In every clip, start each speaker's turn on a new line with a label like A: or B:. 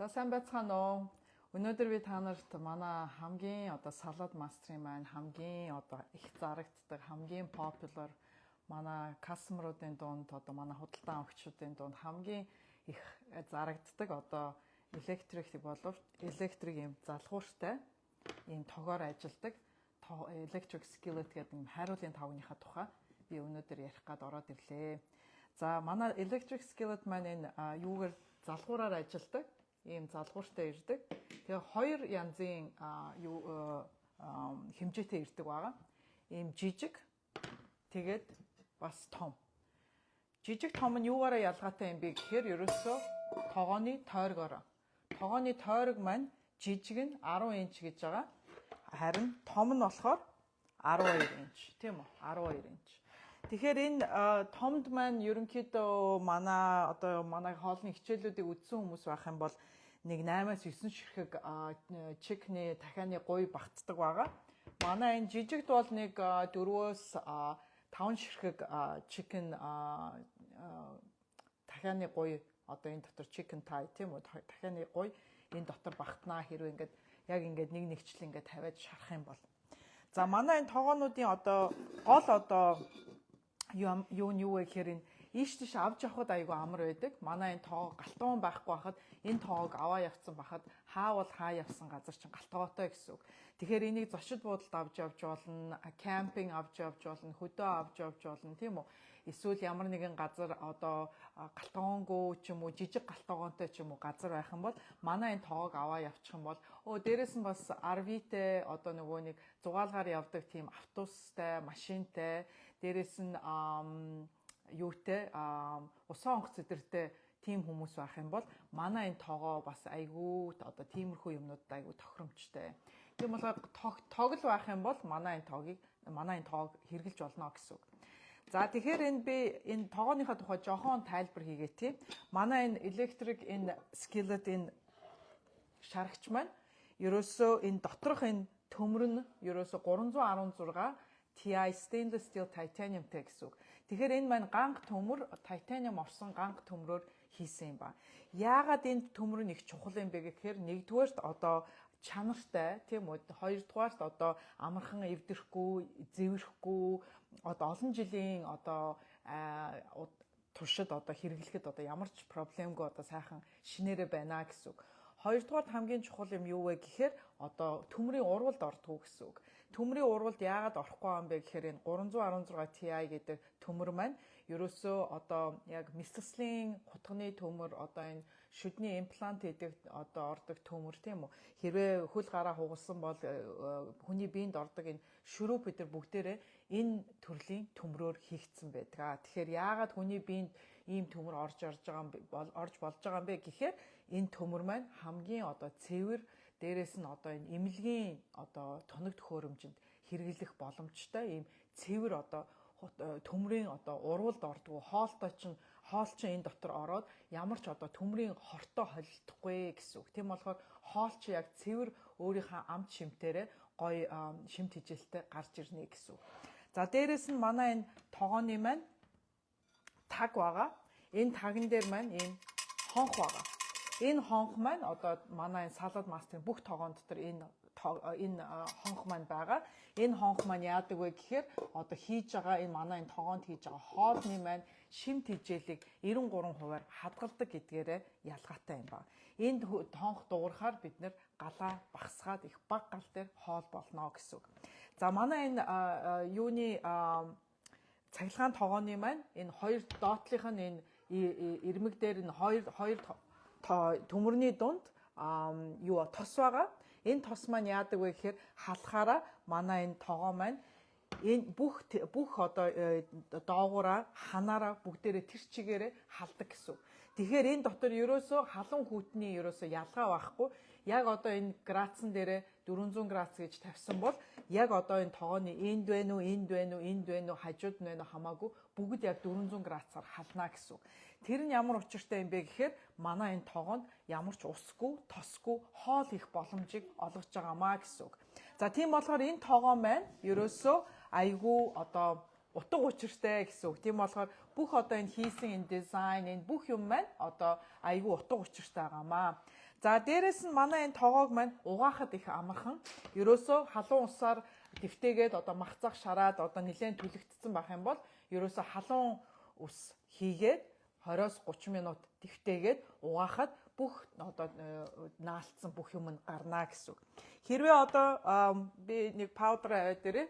A: За сайн байцгаана уу. Өнөөдөр би та нарт манай хамгийн салаад мастрын маань хамгийн их зарагддаг, хамгийн popular манай кастомеруудын дунд манай худалдан авагчдын дунд хамгийн их зарагддаг электрик боловч электрик юм залхууртай ийм тогоор ажилдаг electric skillet гэдэг юм хариулын тавгийнхаа тухай би өнөөдөр ярих гээд ороод ирлээ. За манай electric skillet маань энэ юугаар залхуураар ажилдаг, ийм залхууртай ирдэг. Тэгээ хоёр янзын хэмжээтэй ирдэг байгаа. Ийм жижиг тэгээд бас том. Жижиг том нь юугаараа ялгаатай юм бэ гэхээр ерөөсөө тогооны тойргоор. Тогооны тойрог маань жижиг нь 10 инч гэж байгаа. Харин том нь болохоор 12 инч, тийм үү? 12 инч. Тэгэхээр энэ томд маань ерөнхийдөө манай хоолны хичээлүүдийг үзсэн хүмүүс байх юм бол нэг 8-аас 9 ширхэг чикний дахианы гуй багтдаг байгаа. Манай энэ жижигд бол нэг 4-өөс 5 ширхэг чикен дахианы гуй энэ дотор chicken thigh тийм үү? Дахианы гуй энэ дотор багтнаа хэрвээ ингээд нэг нэгчлэн ингээд тавиад шарах юм бол. За манай энэ тогоонуудын гол юу вэ гэхээр энэ ийш тийш авч явахад айгүй амар байдаг. Манай энэ тоог галтгуун байхгүй байхад энэ тоог аваа явцсан байхад хаавал хаа явсан газар чинь галтгоотой гэсэн үг. Тэгэхээр энийг зочид буудалд авч явж болно, кемпинг авч явж болно, хөдөө авч явж болно, тийм үү? Эсвэл ямар нэгэн газар галтгоонгүй ч юм уу, жижиг галтгоонтой ч юм уу газар байх юм бол манай энэ тоог аваа явчих юм бол дээрээс нь бас RV-тэй нөгөө нэг зугаалгаар явдаг тийм автобустай, машинтай, дээрээс нь юутэй усан онгоц өдөртэй тийм хүмүүс байх юм бол манай энэ тоогоо бас айгүй тиймэрхүү юмнуудад айгүй тохиромжтой. Тийм болохоор тог л байх юм бол манай энэ тоог хэрэглэж болно гэсэн үг. За тэгэхээр би энэ тогооныхаа тухай жоохон тайлбар хийгээ тийм. Манай энэ electric энэ skillet энэ шарагч маань ерөөсөө энэ доторх энэ төмөр нь ерөөсөө 316 TI stainless steel titaniumтэй гэсэн үг. Тэгэхээр энэ маань ганх төмөр, titanium орсон ганх төмрөөр хийсэн юм ба. Яагаад энэ төмөр нь их чухал юм бэ гэхээр нэгдүгээрт чанартай тийм үү, хоёрдугаарт амархан эвдэрэхгүй, зэврэхгүй олон жилийн туршид хэрэглэхэд ямар ч проблемгүй сайхан шинээрээ байна гэсэн үг. Хоёрдугаар хамгийн чухал юм юу вэ гэхээр төмрийн урвалд ордгоо гэсэн үг. Төмрийн урвалд яагаад орохгүй юм бэ гэхээр энэ 316 Ti гэдэг төмөр маань ерөөсөө яг мэсгэслийн хутганы төмөр энэ шүдний имплант хийдэг ордог төмөр тийм үү. Хэрвээ хөл гараа хугалсан бол хүний биед ордог энэ шүрүү бид нар бүгдээрээ энэ төрлийн төмрөөр хийгдсэн байдаг. Тэгэхээр яагаад хүний биед ийм төмөр орж болж байгаа юм бэ гэхээр энэ төмөр маань хамгийн цэвэр, дээрээс нь энэ эмнэлгийн тоног төхөөрөмжөнд хэрэглэх боломжтой ийм цэвэр төмрийн урвалд ордог. Хоол чинь энэ дотор ороод ямар ч төмрийн хортой холилдохгүй гэсэн үг. Тийм болохоор хоол чи яг цэвэр өөрийнхөө амт шимтээрээ гоё шимт хижээлтэй гарч ирнэ гэсэн үг. За дээрээс нь манай энэ тогооны маань таг байгаа. Энэ тагн дээр маань ийм хонх байгаа. Энэ хонх маань манай энэ салаад мастрын бүх тогоон дотор энэ хонх маань байгаа. Энэ хонх маань яадаг вэ гэхээр хийж байгаа энэ манай энэ тогоонд хийж байгаа хоолны маань шимт хижээлийг 93%-аар хадгалдаг гэдгээрээ ялгаатай юм ба. Энд хонх дуурахаар бид нэр галаа багсгаад их баг гал дээр хоол болно гэсэн үг. За манай энэ юуны цахилгаан тогооны маань энэ хоёр доотлих нь энэ ирмэг дээр энэ хоёр төмөрний дунд тос байгаа. Энэ тос маань яадаг вэ гэхээр халахаараа манай энэ тогоо маань энэ бүх доогоороо ханаараа бүгдээрээ тэр чигээрээ халдаг гэсэн. Тэгэхээр энэ дотор ерөөсөө халуун хүйтний ялгаа байхгүй. Яг энэ градусан дээрээ 400 градус гэж тавьсан бол яг энэ тогооны энд байна уу, хажууд нь байна уу хамаагүй бүгд яг 400 градусаар халнаа гэсэн. Тэр нь ямар учиртай юм бэ гэхээр манай энэ тогоонд ямар ч усгүй, тосгүй хоол их боломжийг олгож байгаамаа гэсэн. За тийм болохоор энэ тогоо маань ерөөсөө айгүй утга учиртай гэсэн үг. Тийм болохоор бүх энэ хийсэн энэ дизайн, энэ бүх юм маань айгүй утга учиртай байгаамаа. За дээрэс нь манай энэ тоогоог маань угаахад их амархан. Ерөөсөө халуун усаар дэвтээгээд одоо махцах шараад одоо нэлээд түлэгдсэн байх юм бол ерөөсөө халуун ус хийгээд 20-30 минут дэвтээгээд угаахад бүх одоо наалтсан бүх юм нь гарна гэсэн үг. Хэрвээ одоо би нэг паудер аваад ирээ.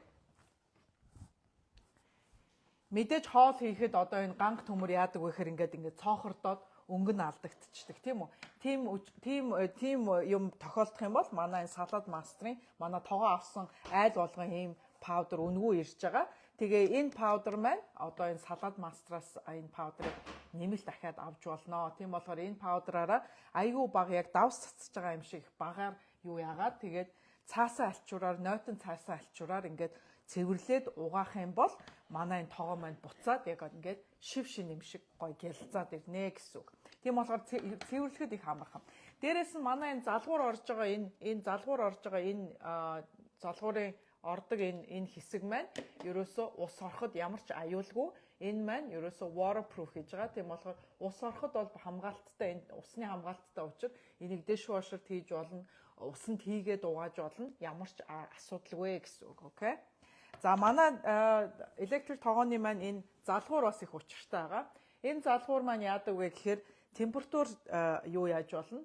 A: Мэдээж хоол хийхэд одоо энэ ганг төмөр яадаг вэ гэхээр ингээд цоохордоод өнгө нь алдагдчихдаг тийм үү. Тийм юм тохиолдох юм бол манай энэ салаад мастрын манай тоогоо авсан айл болгон ийм паудер өнгөө ирж байгаа. Тэгээ энэ паудер маань одоо энэ салаад мастраас энэ паудрыг нэмэлт дахиад авч болно. Тийм болохоор энэ паудраараа айгүй бага яг давс цацж байгаа юм шиг багаар юу яагаад тэгээд цаасан альчуураар нойтон цаасан альчуураар ингээд цэвэрлээд угаах юм бол манай энэ тоогоо маань буцаад яг ингээд шив шин юм шиг гоё гялцаад ирнэ гэсэн үг. Тийм болохоор цэвэрлэхэд их амархан. Дээрээс нь манай энэ залгуур орж байгаа энэ залгуурын ордог энэ хэсэг маань ерөөсөө ус ороход ямар ч аюулгүй энэ маань ерөөсөө waterproof гэж байгаа. Тийм болохоор ус ороход бол хамгаалттай энэ усны хамгаалттай учраас энийг dishwasher хийж болно, усанд хийгээд угааж болно. Ямар ч асуудалгүй гэсэн үг. Окей. За манай электрик тоогооны маань энэ залгуур бас их учиртай байгаа. Энэ залгуур маань яадаг вэ гэхээр температур юу яаж болно?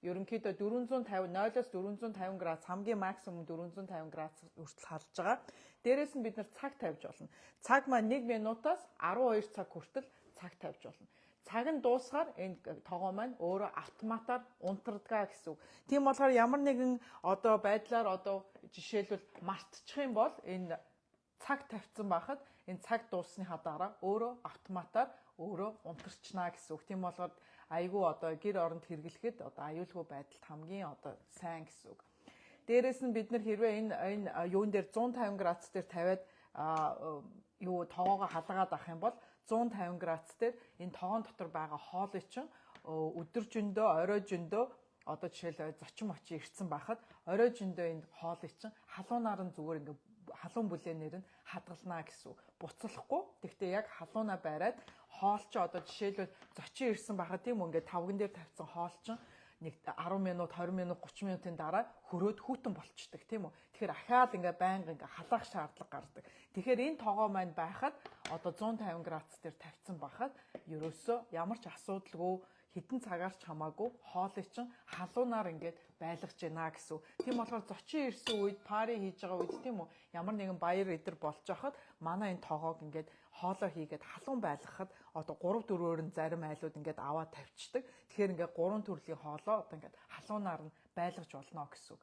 A: Ерөнхийдөө 0-450 градус хамгийн максимум 450 градус хүртэл харж байгаа. Дээрээс нь бид нар цаг тавьж болно. Цаг маань 1 минутаас 12 цаг хүртэл цаг тавьж болно. Цаг нь дуусгаар энэ тоогоо маань өөрөө автоматар унтардгаа гэсэн үг. Тийм болохоор ямар нэгэн одоо байдлаар одоо жишээлбэл мартчих юм бол энэ цаг тавьсан байхад энэ цаг дууссныхаа дараа өөрөө автоматар өөрөө унтарчнаа гэсэн үг. Тийм болохоор айгүй одоо гэр оронд хэрэглэхэд одоо аюулгүй байдалд хамгийн одоо сайн гэсэн үг. Дээрээс нь бид нар хэрвээ энэ юун дээр 150 градус дээр тавиад юу тоогоогоо халгаад авах юм бол 150 градус дээр энэ тоогоон дотор байгаа хоолой чинь өдөр жөндөө орой жөндөө одоо жишээл зочин мочи ирсэн байхад орой жөндөө энэ хоолой чинь халуунаар нь зүгээр ингээ халуун бүлээнээр нь хадгалнаа гэсэн. Буцалахгүй. Тэгтээ яг халуунаа байраад хоол чи одоо жишээлбэл зочин ирсэн байхад тийм үү ингээд тавган дээр тавьсан хоол чинь нэг 10 минут, 20 минут, 30 минутын дараа хөрөөд хүйтэн болчдөг тийм үү. Тэгэхээр ахаал ингээ байнга ингээ халаах шаардлага гардаг. Тэгэхээр энэ тоогоо маань байхад одоо 150 градус дээр тавьсан байхад ерөөсөө ямар ч асуудалгүй хэдэн цагаар ч хамаагүй хоолой чинь халуунаар ингээд байлгаж байна гэсэн. Тийм болохоор зочин ирсэн үед пари хийж байгаа үед тийм үү ямар нэгэн баяр идэр болж байхад манай энэ тоогоог ингээд хоолой хийгээд халуун байлгахад одоо 3-4 өрн зарим айлууд ингээд аваад тавьчихдаг. Тэгэхээр ингээд 3 төрлийн хоолой одоо ингээд халуунаар нь байлгаж болно гэсэн.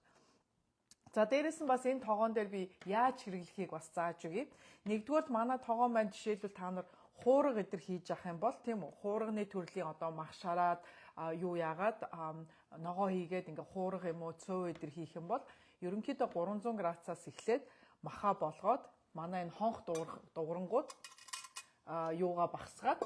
A: За дээрээс нь бас энэ тоогоон дээр би яаж хэрэглэхийг бас зааж өгье. Нэгдүгээр манай тоогоон маань жишээлбэл та нар хуурга идэр хийж явах юм бол тийм үү хуурганы төрлийн одоо мах шараад юу яагаад ногоо хийгээд ингээ хуурга юм уу цөв идэр хийх юм бол ерөнхийдөө 300 градусаас эхлээд маха болгоод манай энэ хонх дуурангууд юугаа багсгаад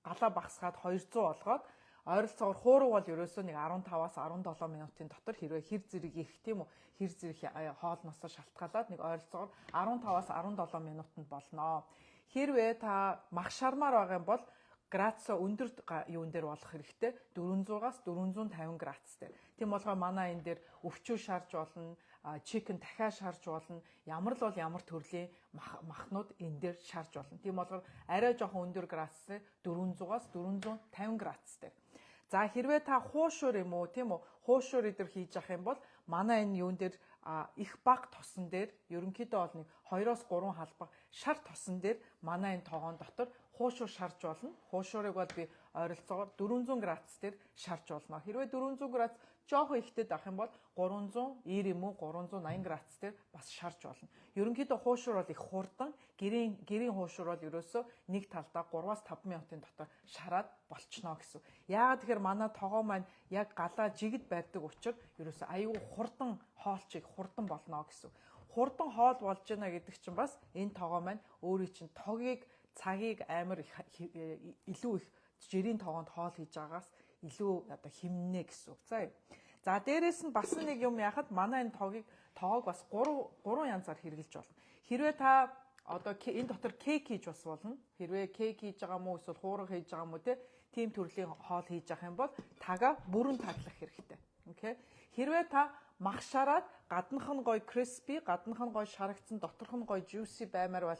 A: галаа багсгаад 200 болгоод ойролцоогоор хуурга бол ерөөсөө нэг 15-аас 17 минутын дотор хэрвээ хэр зэрэг их тийм үү хэр зэрэг хоолноосоо шалтгаалаад нэг ойролцоогоор 15-аас 17 минутанд болно. Хэрвээ та мах шармаар байгаа юм бол градусаа өндөр юун дээр болох хэрэгтэй 400-аас 450 градус дээр. Тийм болохоор манай энэ дээр өвчүү шарж болно, чикен дахиад шарж болно. Ямар л бол ямар төрлийн махнууд энэ дээр шарж болно. Тийм болохоор арай жоохон өндөр градусээ 400-аас 450 градус дээр. За хэрвээ та хуушуур юм уу тийм үү хуушуур идэр хийж явах юм бол манай энэ юун дээр их баг тосон дээр ерөнхийдөө бол нэг 2-3 халбаг шар тосон дээр манай энэ тоогоон дотор хуушуур шарж болно. Хуушуурыг бол би ойролцоогоор 400 градус дээр шарж болно. Хэрвээ 400 градус жоохон ихтэй авах юм бол 390 юм уу 380 градус дээр бас шарж болно. Ерөнхийдөө хуушуур бол их хурдан, гэрийн хуушуур бол ерөөсөө нэг талдаа 3-аас 5 минутын дотор шараад болчихно гэсэн. Яагаад тэгэхээр манай тоогоо маань яг галаа жигд барьдаг учраас ерөөсөө аюу хурдан хоолчиг хурдан болно гэсэн. Хурдан хоол болж байна гэдэг чинь бас энэ тоогоо маань өөрийн чинь тогийг цагийг амар илүү их жирийн тоогоонд хоол хийж байгаагаас илүү одоо хэмнэ гэсэн үг. За дээрээс нь бас нэг юм яхад манай энэ тоогог бас 3 янзаар хэрэглэж болно. Хэрвээ та одоо энэ дотор кейк хийж бас болно. Хэрвээ кейк хийж байгаа мó эсвэл хуурга хийж байгаа мó тийм төрлийн хоол хийж явах юм бол тага бүрэн таглах хэрэгтэй. Окей. Хэрвээ та махшараад гаднах нь гоё crispy, гаднах нь гоё шарагдсан, доторх нь гоё juicy байлгамаар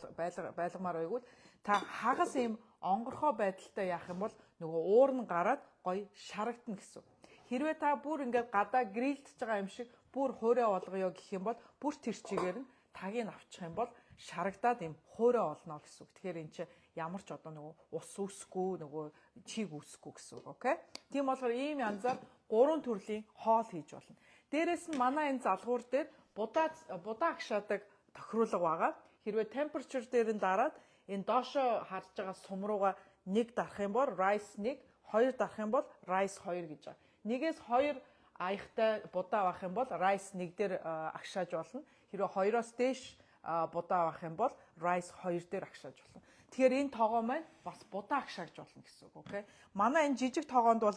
A: байгвал та хагас ийм онгорхоо байдалтай яах юм бол нөгөө уур нь гараад гоё шарагдана гэсэн. Хэрвээ та бүр ингээд гадаа грилдж байгаа юм шиг бүр хуурай болгоё гэх юм бол бүр тэр чигээр нь тагийг авчих юм бол шарагдаад юм хуурай олно гэсэн үг. Тэгэхээр эн чинь ямар ч одоо нөгөө ус үсэхгүй, нөгөө чиг үсэхгүй гэсэн үг. Окей. Тийм болохоор ийм янзаар 3 төрлийн хоол хийж болно. Дээрээс нь манай энэ залгуур дээр будаа агшаадаг тохируулга байгаа. Хэрвээ temperature дээр нь дараад энэ доошоо харж байгаа сум руугаа 1 дарах юм бол rice 1, 2 дарах юм бол rice 2 гэж байгаа. 1-ээс 2 аягтай будаа авах юм бол rice 1 дээр агшааж болно. Хэрвээ 2-оос дээш будаа авах юм бол rice 2 дээр агшааж болно. Тэгэхээр энэ тоогоо маань бас будаа агшааж болно гэсэн үг. Окей. Манай энэ жижиг тоогоонд бол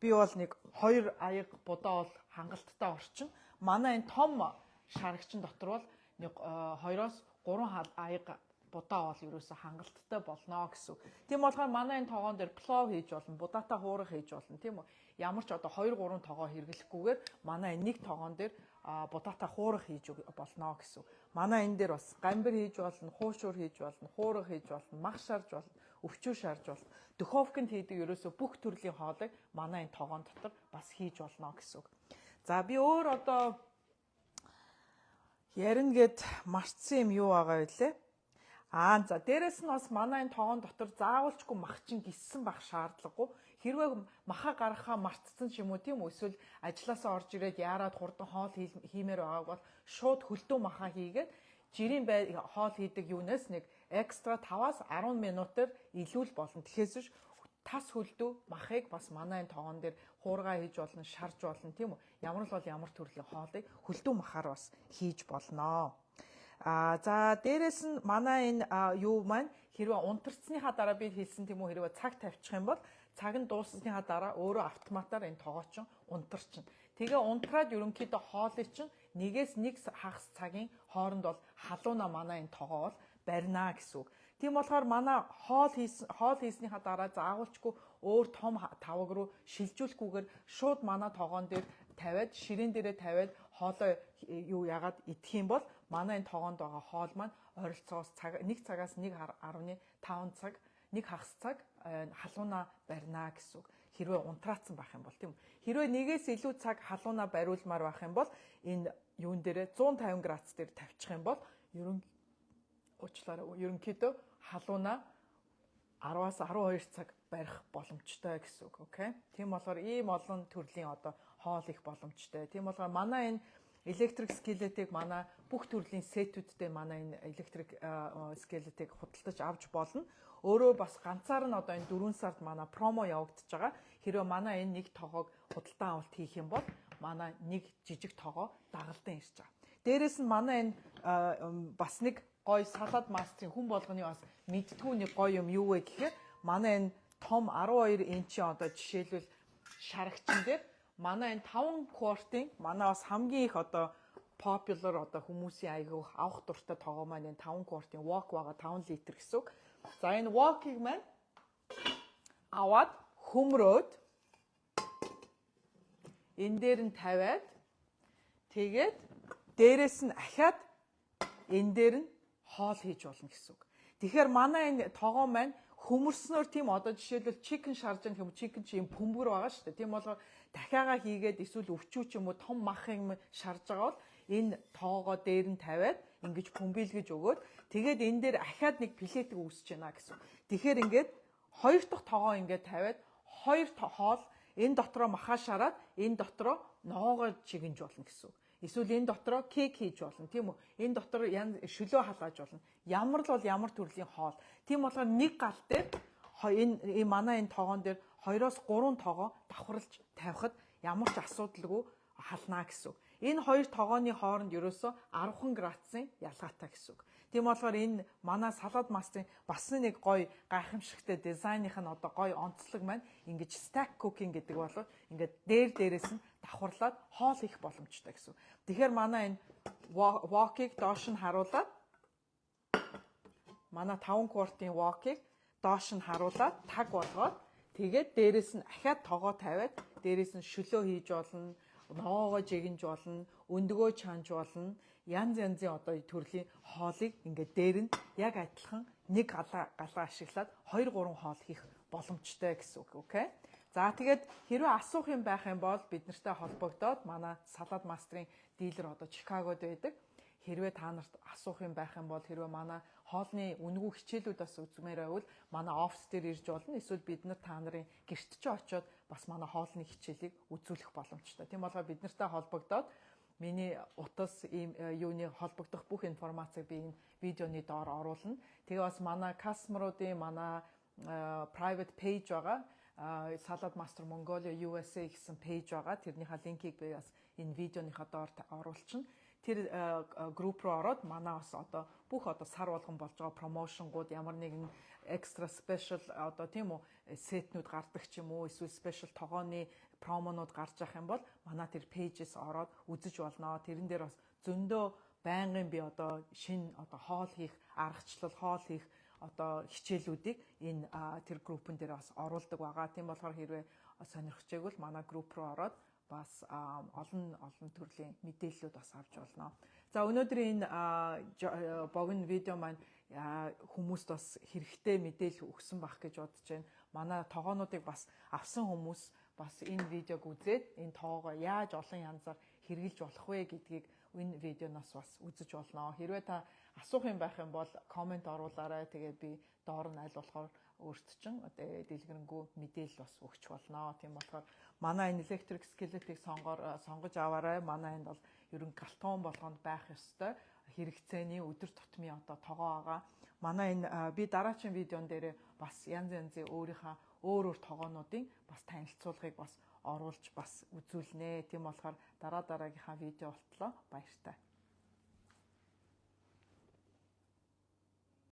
A: би бол 2 аяг будаа бол хангалттай орчин. Манай энэ том шарагчин дотор бол 2-оос 3 аяг будаа бол ерөөсө хангалттай болно гэсэн. Тийм болохоор манай энэ тоогоон дээр плов хийж болно, будаатай хуурах хийж болно, тийм үү? Ямар ч одоо 2 3 тоогоо хэрэглэхгүйгээр манай энэ нэг тоогоон дээр будаатай хуурах хийж болно гэсэн. Манай энэ дээр бас гамбар хийж болно, хуушуур хийж болно, хуурах хийж болно, мах шарж болно, өвчүү шарж болно. Духовкнд хийдэг ерөөсө бүх төрлийн хоолыг манай энэ тоогоон дотор бас хийж болно гэсэн. За би өөр одоо ярина гэд марцсан юм юу байгаа вэ? За дээрэс нь бас манай энэ тоогоон дотор заавалчгүй махчин гиссэн байх шаардлагагүй. Хэрвээ маха гаргахаа мартсан ч юм уу тийм үү, эсвэл ажилласаа орж ирээд яарад хурдан хоол хиймээр байгааг бол шууд хөлдөө маха хийгээд жирийн хоол хийдэг юунаас нэг экстра 5-аас 10 минутаар илүүл болно. Тэгэхээс тас хөлдөө махыг бас манай энэ тоогоон дээр хуургаа хийж болно, шарж болно тийм үү. Ямар л бол ямар төрлийн хоолыг хөлдөө махаар бас хийж болно. За дээрэс нь манай энэ юу маань хэрвээ унтарцсныхаа дараа би хэлсэн тийм үү, хэрвээ цаг тавьчих юм бол цаг нь дууссныхаа дараа өөрөө автоматар энэ тоогоо чинь унтарчин. Тэгээ унтраад ерөнхийдөө хоолыг чинь 1-1 хагас цагийн хооронд бол халууна манай энэ тоогоо бол барина гэсэн үг. Тийм болохоор манай хоол хийснийхаа дараа заавалчгүй өөр том тавг руу шилжүүлэхгүйгээр шууд манай тоогоон дээр тавиад, ширээн дээрээ тавиад хоолоо юу яагаад идэх юм бол манай энэ тоогоонд байгаа хоол маань ойролцоогоос 1 цагаас 1.5 цаг, 1 хагас цаг халууна барина гэсэн үг. Хэрвээ унтраацсан байх юм бол тийм үү. Хэрвээ 1-ээс илүү цаг халууна бариулмаар байх юм бол энэ юун дээрээ 150 градус дээр тавьчих юм бол ерөнхийдөө халууна 10-аас 12 цаг барих боломжтой гэсэн үг. Окей. Тийм болохоор ийм олон төрлийн одоо хоол их боломжтой. Тийм болохоор манай энэ электрик скелетийг манай бүх төрлийн сетүүдтэй манай энэ электрик скелетийг худалдаж авч болно. Өөрөө бас ганцаар нь одоо энэ 4 сард манай промо явагдаж байгаа. Хэрвээ манай энэ нэг тоогоог худалдан авалт хийх юм бол манай нэг жижиг тоогоо дагалдан ирж байгаа. Дээрээс нь манай энэ бас нэг гоё салаад мастрын хүн болгоны бас мэдтгүү нэг гоё юм юу вэ гэхээр манай энэ том 12 инчийн одоо жишээлбэл шарагчин дээр манай энэ 5 квартын манай бас хамгийн их одоо popular одоо хүмүүсийн айгүй авах дуртай тоогоо маань энэ 5 квартын wok байгаа 5 литр гэсэн үг. За энэ wok-ыг маань аваад хөмрөөд энэ дээр нь тавиад тэгээд дээрээс нь ахаад энэ дээр нь хоол хийж болно гэсэн үг. Тэгэхээр манай энэ тоогоо маань хөмөрснөөр тийм одоо жишээлбэл chicken шарж байгаа юм, chicken чи юм бөмбөр байгаа шүү дээ. Тийм болохоор дахиагаа хийгээд эсвэл өвчүү ч юм уу том мах юм шарж байгаа бол энэ тоогоо дээр нь тавиад ингэж бөмбөлгөж өгөөд тэгээд энэ дээр ахаад нэг плетик үүсэж байна гэсэн. Тэгэхээр ингээд хоёр дахь тоогоо ингээд тавиад хоёр хоол энэ дотроо махаа шараад энэ дотроо ноогоо чигэнж болно гэсэн. Эсвэл энэ дотроо кек хийж болно тийм үү? Энэ дотор шөлөө халааж болно. Ямар л бол ямар төрлийн хоол. Тийм болохоор нэг гал дээр энэ манай энэ тоогоон дээр 2-оос 3 тоогоо давхарлаж тавихад ямар ч асуудалгүй халнаа гэсэн. Энэ хоёр тоогооны хооронд ерөөсө 10 градусын ялгаатай гэсэн. Тийм болохоор энэ манай салаад мастрын бас нэг гоё гайхамшигтай дизайных нь одоо гоё онцлог маань ингэж stack cooking гэдэг бол ингээд дээрээс нь давхарлаад хоол хийх боломжтой гэсэн. Тэгэхээр манай энэ wok-ыг доош нь харуулад манай 5 квартын wok-ыг доош нь харуулад таг болгоод тэгээд дээрээс нь ахаад тоогоо тавиад дээрээс нь шөлөө хийж болно, ноогоо жигэнж болно, өндгөө чанж болно. Янз янзын одоо төрлийн хоолыг ингээд дээр нь яг адилхан нэг галаа ашиглаад 2 3 хоол хийх боломжтой гэсэн үг. Окей. За тэгээд хэрвээ асуух юм байх юм бол бид нартай холбогдоод манай Салаад Мастрын дилер одоо Чикагод байдаг. Хэрвээ та нарт асуух юм байх юм бол хэрвээ манай хоолны үнэгүй хичээлүүд бас үзмээр байвал манай офис дээр ирж болно. Эсвэл бид нар та нарын гэрт ч очиод бас манай хоолны хичээлийг үзүүлэх боломжтой. Тийм болохоор бид нартай холбогдоод миний утас ийм юуны холбогдох бүх информацийг би энэ видеоны доор оруулна. Тэгээ бас манай кастомеруудын манай private page байгаа. Salad Master Mongolia USA гэсэн пэйж байгаа. Тэрнийхээ линкийг би бас энэ видеоныхаа доор оруулчихна. Тэр групп руу ороод манай бас одоо бүх одоо сар болгон болж байгаа промошнгууд ямар нэгэн extra special одоо тийм үү сетнүүд гардаг ч юм уу эсвэл special тогооны промонууд гарч явах юм бол манай тэр пэйжээс ороод үзэж болно. Тэрэн дээр бас зөндөө байнгын би одоо шинэ одоо хоол хийх аргачлал, хоол хийх одоо хичээлүүдийг энэ тэр группэн дээр бас оруулдаг байгаа. Тийм болохоор хэрвээ сонирхож байвал манай групп руу ороод бас олон төрлийн мэдээллүүд бас авч болно. За өнөөдрийн энэ богино видео маань хүмүүст бас хэрэгтэй мэдээлэл өгсөн байх гэж бодож байна. Манай тогоонуудыг бас авсан хүмүүс бас энэ видеог үзээд энэ тоогоо яаж олон янзаар хэрэгжилж болох вэ гэдгийг энэ видеоноос бас үзэж болно. Хэрвээ та асуух юм байх юм бол комент оруулаарай. Тэгээд би доор нь аль болохоор өөрт чинь дэлгэрэнгүй мэдээлэл бас өгч болно. Тийм болохоор манай энэ electric skillet-ийг сонгож аваарай. Манай энд бол ерөн галтгон болгонд байх ёстой хэрэгцээний өдөр тутмын одоо тогоо байгаа. Манай энэ би дараагийн видеон дээр бас янз янзын өөрийнхөө өөр тогоонуудын бас танилцуулгыг бас оруулж бас үзүүлнэ. Тийм болохоор дараагийнхаа видео болтлоо баяртай.